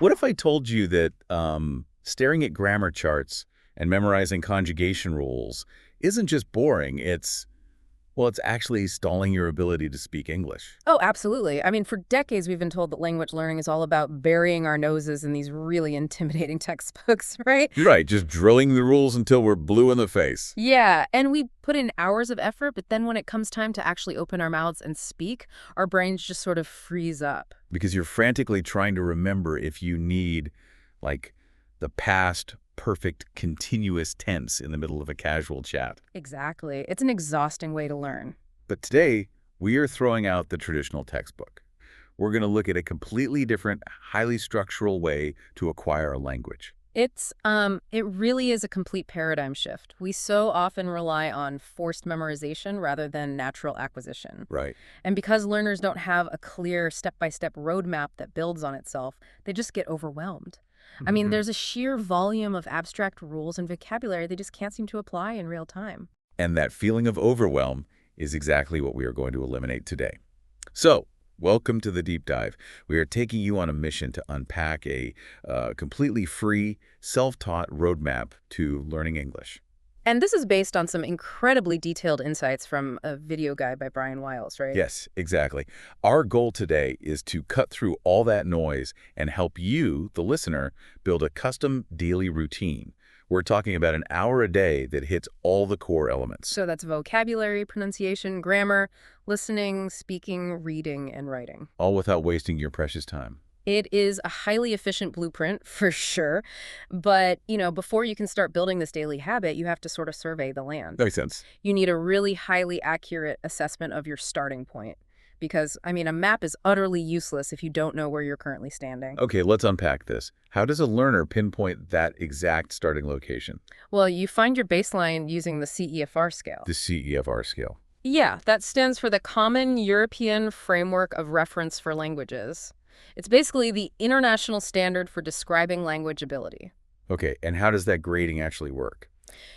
What if I told you that staring at grammar charts and memorizing conjugation rules isn't just boring, it's actually stalling your ability to speak English? Oh, absolutely. I mean, for decades, we've been told that language learning is all about burying our noses in these really intimidating textbooks, right? Right, just drilling the rules until we're blue in the face. Yeah, and we put in hours of effort, but then when it comes time to actually open our mouths and speak, our brains just sort of freeze up. Because you're frantically trying to remember if you need, like, the past perfect continuous tense in the middle of a casual chat. Exactly. It's an exhausting way to learn. But today, we are throwing out the traditional textbook. We're going to look at a completely different, highly structural way to acquire a language. It really is a complete paradigm shift. We so often rely on forced memorization rather than natural acquisition. Right. And because learners don't have a clear step-by-step roadmap that builds on itself, they just get overwhelmed. I mean, there's a sheer volume of abstract rules and vocabulary they just can't seem to apply in real time. And that feeling of overwhelm is exactly what we are going to eliminate today. So, welcome to the deep dive. We are taking you on a mission to unpack a completely free, self-taught roadmap to learning English. And this is based on some incredibly detailed insights from a video guide by Brian Wiles, right? Yes, exactly. Our goal today is to cut through all that noise and help you, the listener, build a custom daily routine. We're talking about an hour a day that hits all the core elements. So that's vocabulary, pronunciation, grammar, listening, speaking, reading, and writing. All without wasting your precious time. It is a highly efficient blueprint, for sure. But, before you can start building this daily habit, you have to sort of survey the land. Makes sense. You need a really highly accurate assessment of your starting point. Because, a map is utterly useless if you don't know where you're currently standing. Okay, let's unpack this. How does a learner pinpoint that exact starting location? Well, you find your baseline using the CEFR scale. The CEFR scale. Yeah, that stands for the Common European Framework of Reference for Languages. It's basically the international standard for describing language ability. Okay, and how does that grading actually work?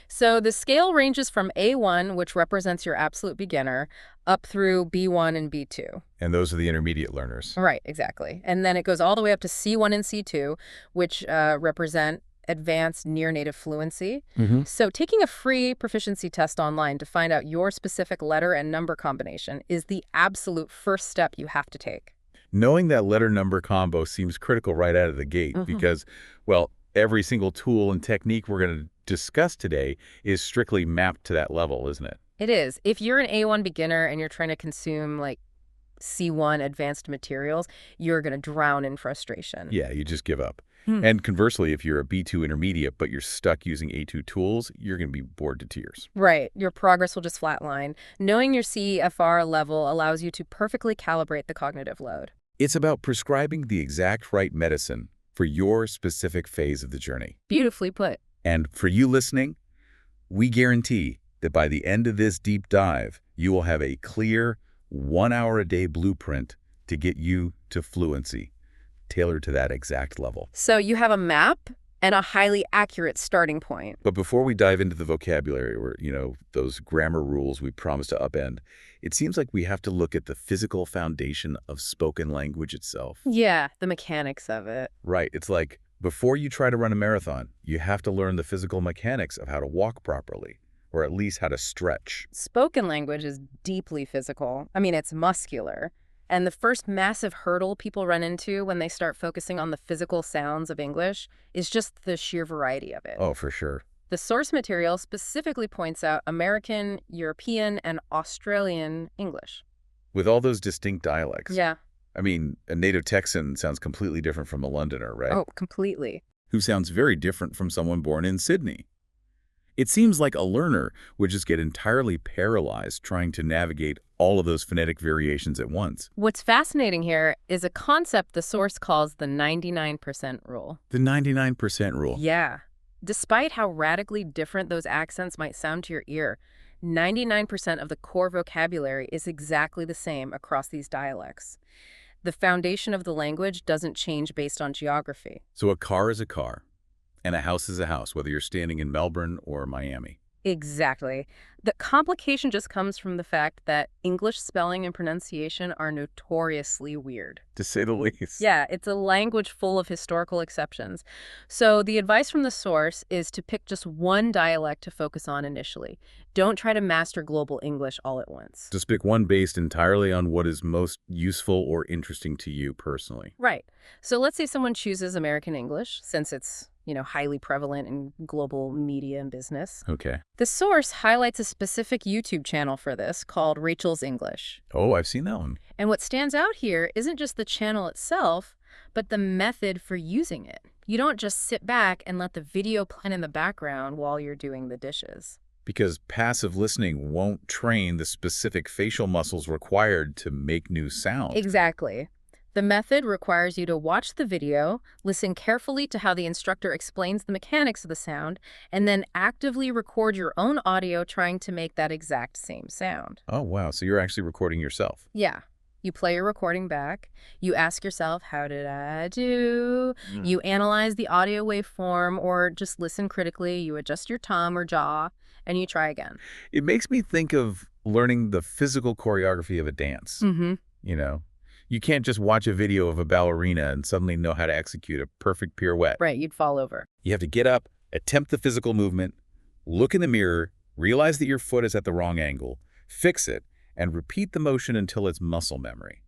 So the scale ranges from A1, which represents your absolute beginner, up through B1 and B2. And those are the intermediate learners. Right, exactly. And then it goes all the way up to C1 and C2, which represent advanced near-native fluency. So taking a free proficiency test online to find out your specific letter and number combination is the absolute first step you have to take. Knowing that letter-number combo seems critical right out of the gate because, well, every single tool and technique we're going to discuss today is strictly mapped to that level, isn't it? It is. If you're an A1 beginner and you're trying to consume, like, C1 advanced materials, you're going to drown in frustration. Yeah, you just give up. And conversely, if you're a B2 intermediate but you're stuck using A2 tools, you're going to be bored to tears. Right. Your progress will just flatline. Knowing your CEFR level allows you to perfectly calibrate the cognitive load. It's about prescribing the exact right medicine for your specific phase of the journey. Beautifully put. And for you listening, we guarantee that by the end of this deep dive, you will have a clear 1 hour a day blueprint to get you to fluency, tailored to that exact level. So you have a map and a highly accurate starting point. But before we dive into the vocabulary or, those grammar rules we promised to upend, it seems like we have to look at the physical foundation of spoken language itself. Yeah, the mechanics of it. Right. It's like before you try to run a marathon, you have to learn the physical mechanics of how to walk properly, or at least how to stretch. Spoken language is deeply physical. It's muscular. And the first massive hurdle people run into when they start focusing on the physical sounds of English is just the sheer variety of it. Oh, for sure. The source material specifically points out American, European, and Australian English. With all those distinct dialects. Yeah. A native Texan sounds completely different from a Londoner, right? Oh, completely. Who sounds very different from someone born in Sydney. It seems like a learner would just get entirely paralyzed trying to navigate all of those phonetic variations at once. What's fascinating here is a concept the source calls the 99% rule. The 99% rule. Yeah. Despite how radically different those accents might sound to your ear, 99% of the core vocabulary is exactly the same across these dialects. The foundation of the language doesn't change based on geography. So a car is a car, and a house is a house, whether you're standing in Melbourne or Miami. Exactly. The complication just comes from the fact that English spelling and pronunciation are notoriously weird. To say the least. Yeah, it's a language full of historical exceptions. So the advice from the source is to pick just one dialect to focus on initially. Don't try to master global English all at once. Just pick one based entirely on what is most useful or interesting to you personally. Right. So let's say someone chooses American English, since it's, highly prevalent in global media and business. Okay. The source highlights a specific YouTube channel for this called Rachel's English. Oh, I've seen that one. And what stands out here isn't just the channel itself, but the method for using it. You don't just sit back and let the video play in the background while you're doing the dishes. Because passive listening won't train the specific facial muscles required to make new sound. Exactly. The method requires you to watch the video, listen carefully to how the instructor explains the mechanics of the sound, and then actively record your own audio trying to make that exact same sound. Oh, wow. So you're actually recording yourself. Yeah. You play your recording back. You ask yourself, how did I do? You analyze the audio waveform or just listen critically. You adjust your tongue or jaw, and you try again. It makes me think of learning the physical choreography of a dance. Mm-hmm. You can't just watch a video of a ballerina and suddenly know how to execute a perfect pirouette. Right, you'd fall over. You have to get up, attempt the physical movement, look in the mirror, realize that your foot is at the wrong angle, fix it, and repeat the motion until it's muscle memory.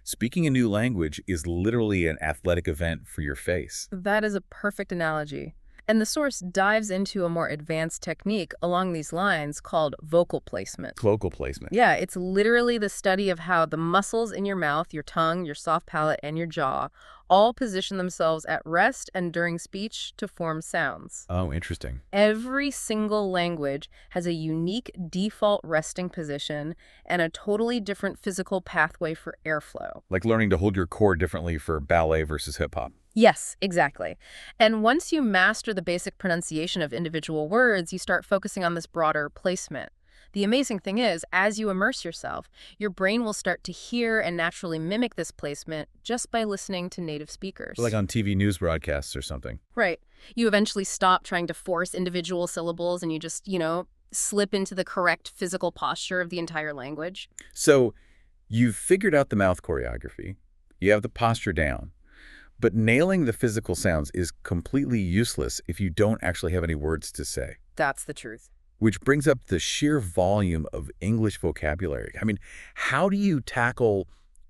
Speaking a new language is literally an athletic event for your face. That is a perfect analogy. And the source dives into a more advanced technique along these lines called vocal placement. Vocal placement. Yeah, it's literally the study of how the muscles in your mouth, your tongue, your soft palate, and your jaw all position themselves at rest and during speech to form sounds. Oh, interesting. Every single language has a unique default resting position and a totally different physical pathway for airflow. Like learning to hold your core differently for ballet versus hip-hop. Yes, exactly. And once you master the basic pronunciation of individual words, you start focusing on this broader placement. The amazing thing is, as you immerse yourself, your brain will start to hear and naturally mimic this placement just by listening to native speakers. Like on TV news broadcasts or something. Right. You eventually stop trying to force individual syllables and you just, slip into the correct physical posture of the entire language. So you've figured out the mouth choreography. You have the posture down. But nailing the physical sounds is completely useless if you don't actually have any words to say. That's the truth. Which brings up the sheer volume of English vocabulary. I mean, how do you tackle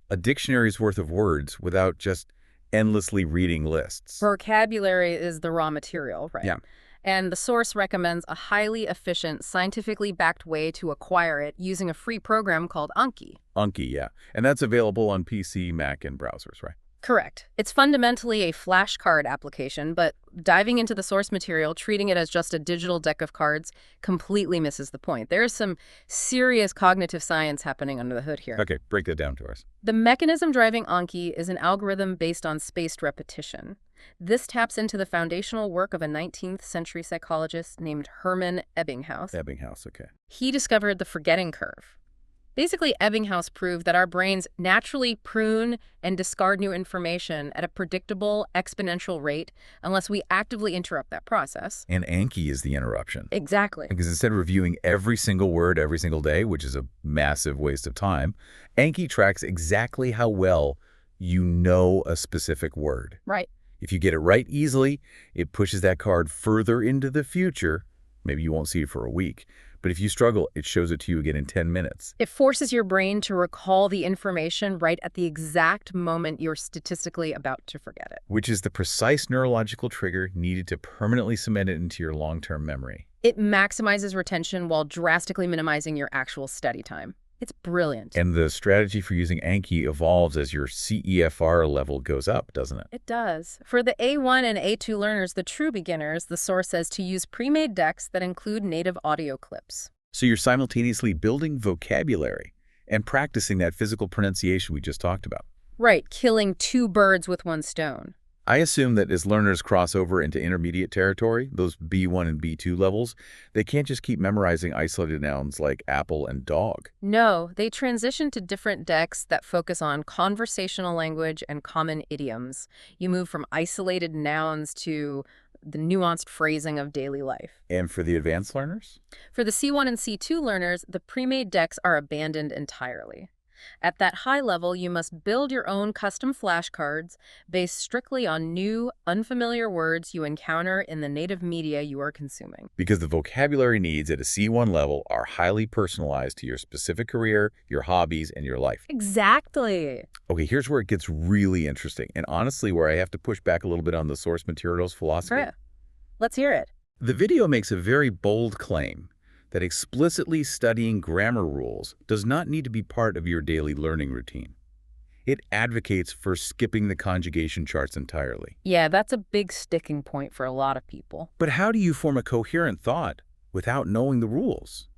a dictionary's worth of words without just endlessly reading lists? Vocabulary is the raw material, right? Yeah. And the source recommends a highly efficient, scientifically backed way to acquire it using a free program called Anki. Anki, yeah. And that's available on PC, Mac, and browsers, right? Correct. It's fundamentally a flashcard application, but diving into the source material, treating it as just a digital deck of cards, completely misses the point. There is some serious cognitive science happening under the hood here. Okay, break that down to us. The mechanism driving Anki is an algorithm based on spaced repetition. This taps into the foundational work of a 19th century psychologist named Hermann Ebbinghaus. Ebbinghaus, okay. He discovered the forgetting curve. Basically, Ebbinghaus proved that our brains naturally prune and discard new information at a predictable, exponential rate unless we actively interrupt that process. And Anki is the interruption. Exactly. Because instead of reviewing every single word every single day, which is a massive waste of time, Anki tracks exactly how well you know a specific word. Right. If you get it right easily, it pushes that card further into the future. Maybe you won't see it for a week. But if you struggle, it shows it to you again in 10 minutes. It forces your brain to recall the information right at the exact moment you're statistically about to forget it. Which is the precise neurological trigger needed to permanently cement it into your long-term memory. It maximizes retention while drastically minimizing your actual study time. It's brilliant. And the strategy for using Anki evolves as your CEFR level goes up, doesn't it? It does. For the A1 and A2 learners, the true beginners, the source says to use pre-made decks that include native audio clips. So you're simultaneously building vocabulary and practicing that physical pronunciation we just talked about. Right, killing two birds with one stone. I assume that as learners cross over into intermediate territory, those B1 and B2 levels, they can't just keep memorizing isolated nouns like apple and dog. No, they transition to different decks that focus on conversational language and common idioms. You move from isolated nouns to the nuanced phrasing of daily life. And for the advanced learners? For the C1 and C2 learners, the pre-made decks are abandoned entirely. At that high level, you must build your own custom flashcards based strictly on new, unfamiliar words you encounter in the native media you are consuming. Because the vocabulary needs at a C1 level are highly personalized to your specific career, your hobbies, and your life. Exactly. Okay, here's where it gets really interesting, and honestly where I have to push back a little bit on the source materials philosophy. Right. Let's hear it. The video makes a very bold claim that explicitly studying grammar rules does not need to be part of your daily learning routine. It advocates for skipping the conjugation charts entirely. Yeah, that's a big sticking point for a lot of people. But how do you form a coherent thought without knowing the rules?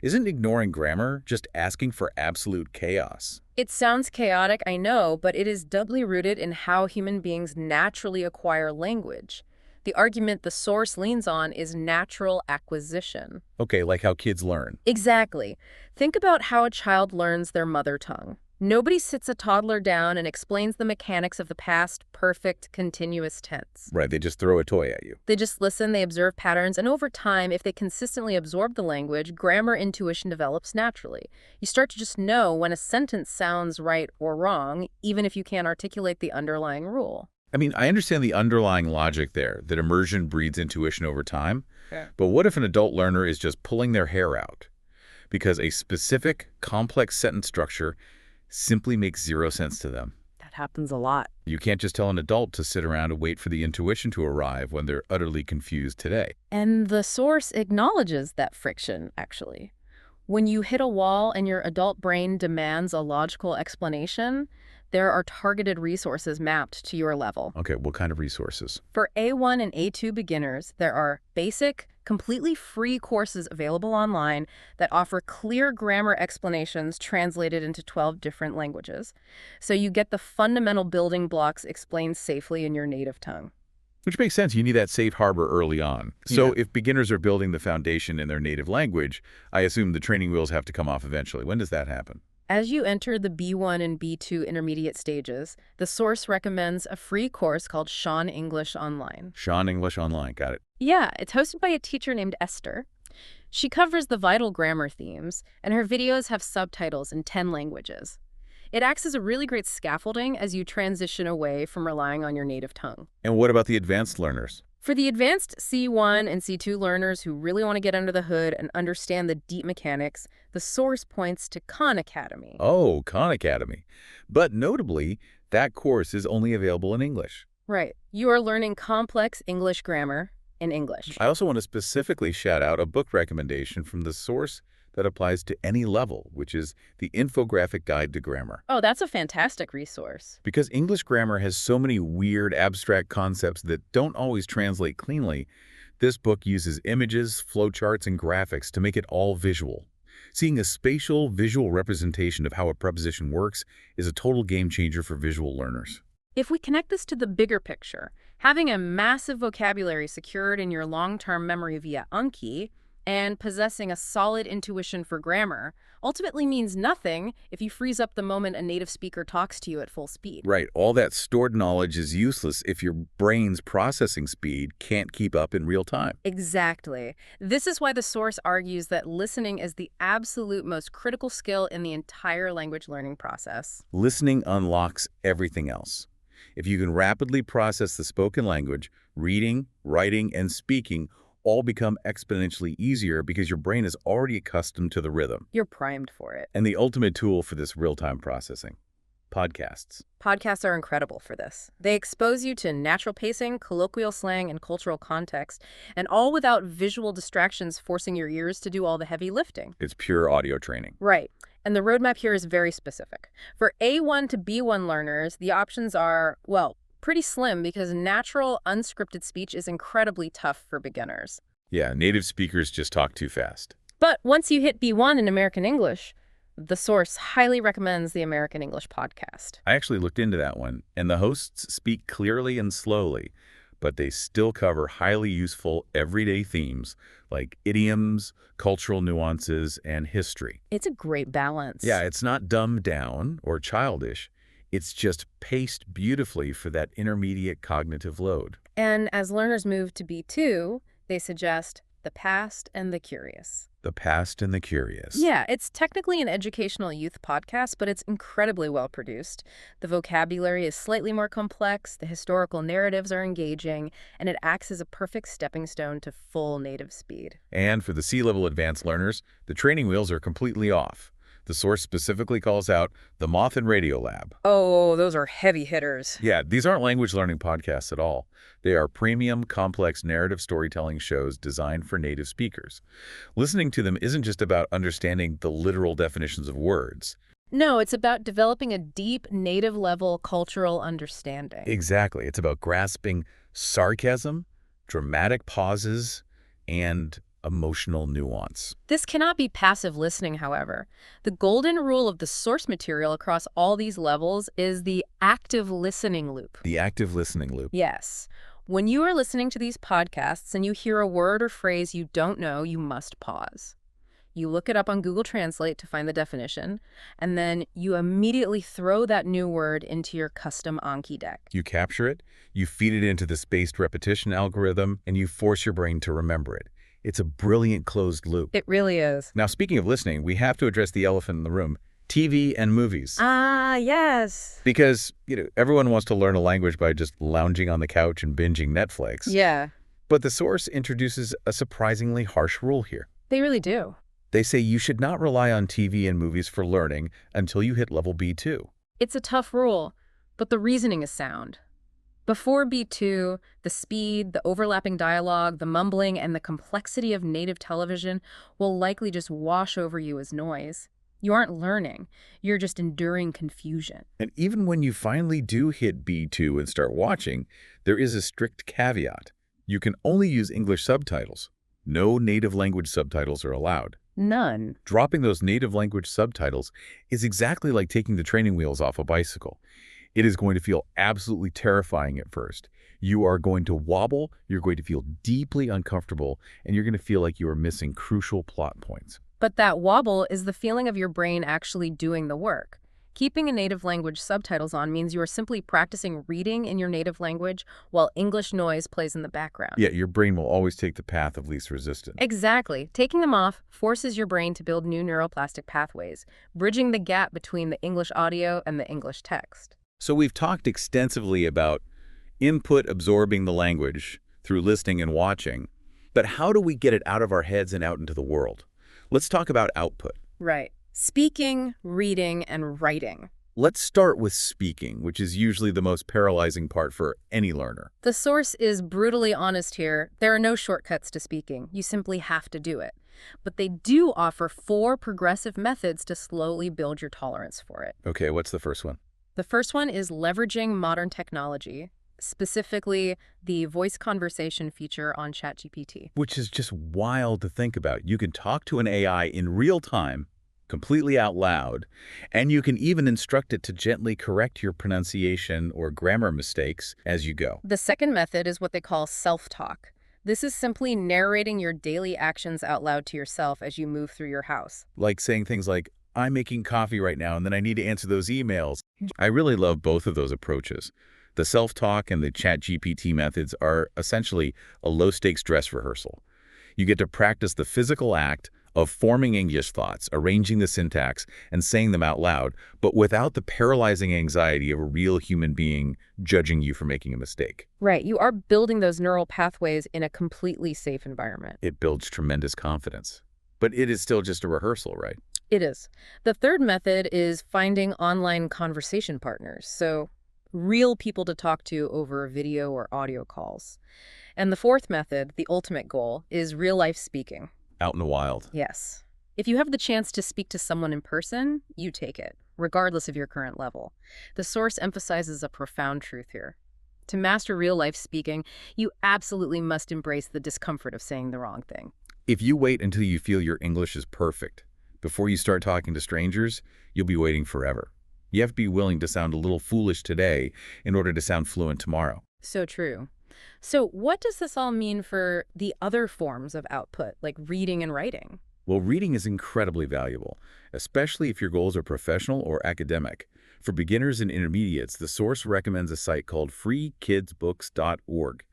Isn't ignoring grammar just asking for absolute chaos? It sounds chaotic, I know, but it is doubly rooted in how human beings naturally acquire language. The argument the source leans on is natural acquisition. Okay, like how kids learn. Exactly. Think about how a child learns their mother tongue. Nobody sits a toddler down and explains the mechanics of the past perfect continuous tense. Right, they just throw a toy at you. They just listen, they observe patterns, and over time, if they consistently absorb the language, grammar intuition develops naturally. You start to just know when a sentence sounds right or wrong, even if you can't articulate the underlying rule. I mean, I understand the underlying logic there, that immersion breeds intuition over time. Yeah. But what if an adult learner is just pulling their hair out because a specific, complex sentence structure simply makes zero sense to them? That happens a lot. You can't just tell an adult to sit around and wait for the intuition to arrive when they're utterly confused today. And the source acknowledges that friction, actually. When you hit a wall and your adult brain demands a logical explanation, there are targeted resources mapped to your level. Okay, what kind of resources? For A1 and A2 beginners, there are basic, completely free courses available online that offer clear grammar explanations translated into 12 different languages. So you get the fundamental building blocks explained safely in your native tongue. Which makes sense. You need that safe harbor early on. So Yeah. if beginners are building the foundation in their native language, I assume the training wheels have to come off eventually. When does that happen? As you enter the B1 and B2 intermediate stages, the source recommends a free course called Sean English Online. Sean English Online, got it. Yeah, it's hosted by a teacher named Esther. She covers the vital grammar themes, and her videos have subtitles in 10 languages. It acts as a really great scaffolding as you transition away from relying on your native tongue. And what about the advanced learners? For the advanced C1 and C2 learners who really want to get under the hood and understand the deep mechanics, the source points to Khan Academy. Oh, Khan Academy. But notably, that course is only available in English. Right. You are learning complex English grammar in English. I also want to specifically shout out a book recommendation from the source that applies to any level, which is the Infographic Guide to Grammar. Oh, that's a fantastic resource. Because English grammar has so many weird, abstract concepts that don't always translate cleanly, this book uses images, flowcharts, and graphics to make it all visual. Seeing a spatial, visual representation of how a preposition works is a total game changer for visual learners. If we connect this to the bigger picture, having a massive vocabulary secured in your long-term memory via Anki and possessing a solid intuition for grammar ultimately means nothing if you freeze up the moment a native speaker talks to you at full speed. Right, all that stored knowledge is useless if your brain's processing speed can't keep up in real time. Exactly. This is why the source argues that listening is the absolute most critical skill in the entire language learning process. Listening unlocks everything else. If you can rapidly process the spoken language, reading, writing, and speaking all become exponentially easier because your brain is already accustomed to the rhythm. You're primed for it. And the ultimate tool for this real-time processing: podcasts. Podcasts are incredible for this. They expose you to natural pacing, colloquial slang, and cultural context, and all without visual distractions forcing your ears to do all the heavy lifting. It's pure audio training. Right. And the roadmap here is very specific. For A1 to B1 learners, the options are, well, pretty slim because natural, unscripted speech is incredibly tough for beginners. Yeah, native speakers just talk too fast. But once you hit B1 in American English, the source highly recommends the American English podcast. I actually looked into that one, and the hosts speak clearly and slowly, but they still cover highly useful everyday themes like idioms, cultural nuances, and history. It's a great balance. Yeah, it's not dumbed down or childish. It's just paced beautifully for that intermediate cognitive load. And as learners move to B2, they suggest the past and the curious. The past and the curious. Yeah, it's technically an educational youth podcast, but it's incredibly well produced. The vocabulary is slightly more complex, the historical narratives are engaging, and it acts as a perfect stepping stone to full native speed. And for the C-level advanced learners, the training wheels are completely off. The source specifically calls out the Moth and Radio Lab. Oh, those are heavy hitters. Yeah, these aren't language learning podcasts at all. They are premium, complex narrative storytelling shows designed for native speakers. Listening to them isn't just about understanding the literal definitions of words. No, it's about developing a deep native-level cultural understanding. Exactly. It's about grasping sarcasm, dramatic pauses, and emotional nuance. This cannot be passive listening, however. The golden rule of the source material across all these levels is the active listening loop. The active listening loop. Yes. When you are listening to these podcasts and you hear a word or phrase you don't know, you must pause. You look it up on Google Translate to find the definition, and then you immediately throw that new word into your custom Anki deck. You capture it, you feed it into the spaced repetition algorithm, and you force your brain to remember it. It's a brilliant closed loop. It really is. Now, speaking of listening, we have to address the elephant in the room, TV and movies. Ah, yes. Because, everyone wants to learn a language by just lounging on the couch and binging Netflix. Yeah. But the source introduces a surprisingly harsh rule here. They really do. They say you should not rely on TV and movies for learning until you hit level B2. It's a tough rule, but the reasoning is sound. Before B2, the speed, the overlapping dialogue, the mumbling, and the complexity of native television will likely just wash over you as noise. You aren't learning. You're just enduring confusion. And even when you finally do hit B2 and start watching, there is a strict caveat. You can only use English subtitles. No native language subtitles are allowed. None. Dropping those native language subtitles is exactly like taking the training wheels off a bicycle. It is going to feel absolutely terrifying at first. You are going to wobble, you're going to feel deeply uncomfortable, and you're going to feel like you are missing crucial plot points. But that wobble is the feeling of your brain actually doing the work. Keeping a native language subtitles on means you are simply practicing reading in your native language while English noise plays in the background. Yeah, your brain will always take the path of least resistance. Exactly. Taking them off forces your brain to build new neuroplastic pathways, bridging the gap between the English audio and the English text. So we've talked extensively about input absorbing the language through listening and watching, but how do we get it out of our heads and out into the world? Let's talk about output. Right. Speaking, reading, and writing. Let's start with speaking, which is usually the most paralyzing part for any learner. The source is brutally honest here. There are no shortcuts to speaking. You simply have to do it. But they do offer 4 progressive methods to slowly build your tolerance for it. Okay, what's the first one? The first one is leveraging modern technology, specifically the voice conversation feature on ChatGPT. Which is just wild to think about. You can talk to an AI in real time, completely out loud, and you can even instruct it to gently correct your pronunciation or grammar mistakes as you go. The second method is what they call self-talk. This is simply narrating your daily actions out loud to yourself as you move through your house. Like saying things like, I'm making coffee right now, and then I need to answer those emails. I really love both of those approaches. The self-talk and the ChatGPT methods are essentially a low-stakes dress rehearsal. You get to practice the physical act of forming English thoughts, arranging the syntax, and saying them out loud, but without the paralyzing anxiety of a real human being judging you for making a mistake. Right. You are building those neural pathways in a completely safe environment. It builds tremendous confidence. But it is still just a rehearsal, right? It is. The third method is finding online conversation partners, so real people to talk to over video or audio calls. And the fourth method, the ultimate goal, is real-life speaking. Out in the wild. Yes. If you have the chance to speak to someone in person, you take it, regardless of your current level. The source emphasizes a profound truth here. To master real-life speaking, you absolutely must embrace the discomfort of saying the wrong thing. If you wait until you feel your English is perfect before you start talking to strangers, you'll be waiting forever. You have to be willing to sound a little foolish today in order to sound fluent tomorrow. So true. So what does this all mean for the other forms of output, like reading and writing? Well, reading is incredibly valuable, especially if your goals are professional or academic. For beginners and intermediates, the source recommends a site called freekidsbooks.org.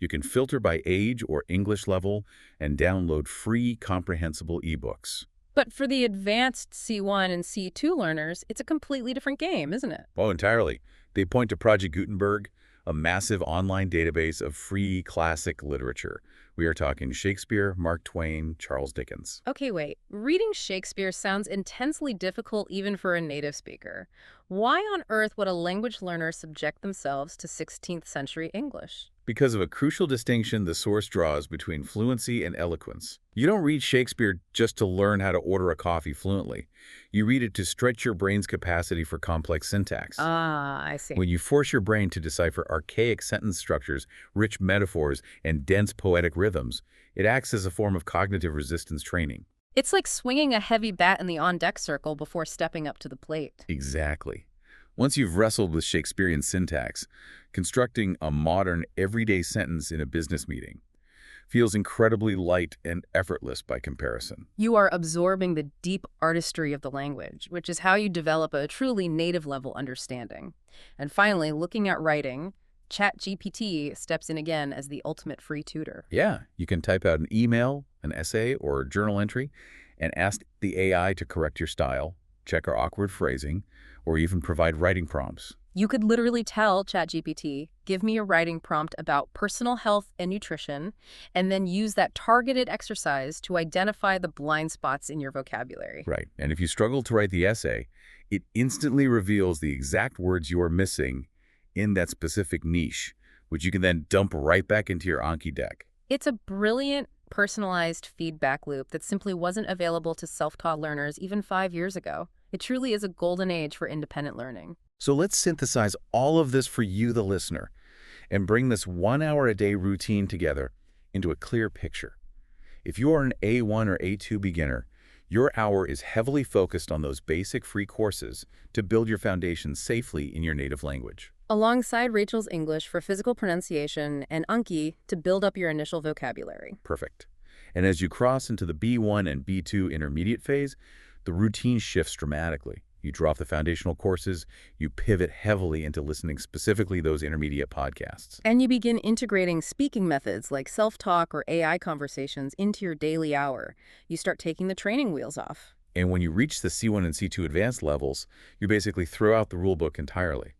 You can filter by age or English level and download free comprehensible ebooks. But for the advanced C1 and C2 learners, it's a completely different game, isn't it? Oh, entirely. They point to Project Gutenberg, a massive online database of free classic literature. We are talking Shakespeare, Mark Twain, Charles Dickens. Okay, wait. Reading Shakespeare sounds intensely difficult even for a native speaker. Why on earth would a language learner subject themselves to 16th century English? Because of a crucial distinction the source draws between fluency and eloquence. You don't read Shakespeare just to learn how to order a coffee fluently. You read it to stretch your brain's capacity for complex syntax. Ah, I see. When you force your brain to decipher archaic sentence structures, rich metaphors, and dense poetic rhythms, it acts as a form of cognitive resistance training. It's like swinging a heavy bat in the on-deck circle before stepping up to the plate. Exactly. Once you've wrestled with Shakespearean syntax, constructing a modern, everyday sentence in a business meeting feels incredibly light and effortless by comparison. You are absorbing the deep artistry of the language, which is how you develop a truly native-level understanding. And finally, looking at writing, ChatGPT steps in again as the ultimate free tutor. Yeah, you can type out an email, an essay, or a journal entry and ask the AI to correct your style, check our awkward phrasing, or even provide writing prompts. You could literally tell ChatGPT, give me a writing prompt about personal health and nutrition, and then use that targeted exercise to identify the blind spots in your vocabulary. Right, and if you struggle to write the essay, it instantly reveals the exact words you are missing in that specific niche, which you can then dump right back into your Anki deck. It's a brilliant, personalized feedback loop that simply wasn't available to self-taught learners even 5 years ago. It truly is a golden age for independent learning. So let's synthesize all of this for you, the listener, and bring this 1 hour a day routine together into a clear picture. If you are an A1 or A2 beginner, your hour is heavily focused on those basic free courses to build your foundation safely in your native language. Alongside Rachel's English for physical pronunciation and Anki to build up your initial vocabulary. Perfect. And as you cross into the B1 and B2 intermediate phase, the routine shifts dramatically. You drop the foundational courses, you pivot heavily into listening specifically those intermediate podcasts. And you begin integrating speaking methods like self-talk or AI conversations into your daily hour. You start taking the training wheels off. And when you reach the C1 and C2 advanced levels, you basically throw out the rulebook entirely.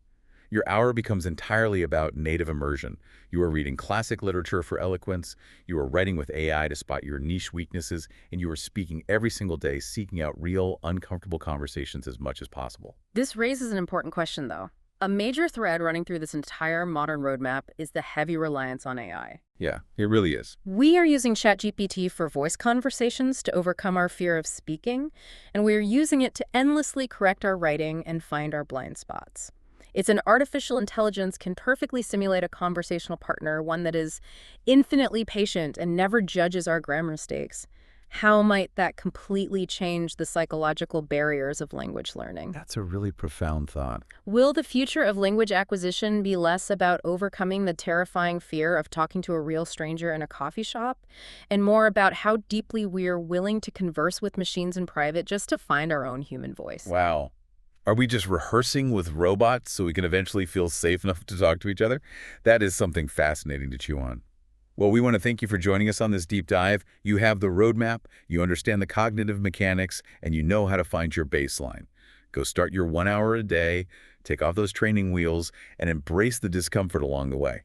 Your hour becomes entirely about native immersion. You are reading classic literature for eloquence, you are writing with AI to spot your niche weaknesses, and you are speaking every single day, seeking out real, uncomfortable conversations as much as possible. This raises an important question, though. A major thread running through this entire modern roadmap is the heavy reliance on AI. Yeah, it really is. We are using ChatGPT for voice conversations to overcome our fear of speaking, and we are using it to endlessly correct our writing and find our blind spots. It's an artificial intelligence can perfectly simulate a conversational partner, one that is infinitely patient and never judges our grammar mistakes. How might that completely change the psychological barriers of language learning? That's a really profound thought. Will the future of language acquisition be less about overcoming the terrifying fear of talking to a real stranger in a coffee shop, and more about how deeply we're willing to converse with machines in private just to find our own human voice? Wow. Are we just rehearsing with robots so we can eventually feel safe enough to talk to each other? That is something fascinating to chew on. Well, we want to thank you for joining us on this deep dive. You have the roadmap, you understand the cognitive mechanics, and you know how to find your baseline. Go start your 1 hour a day, take off those training wheels, and embrace the discomfort along the way.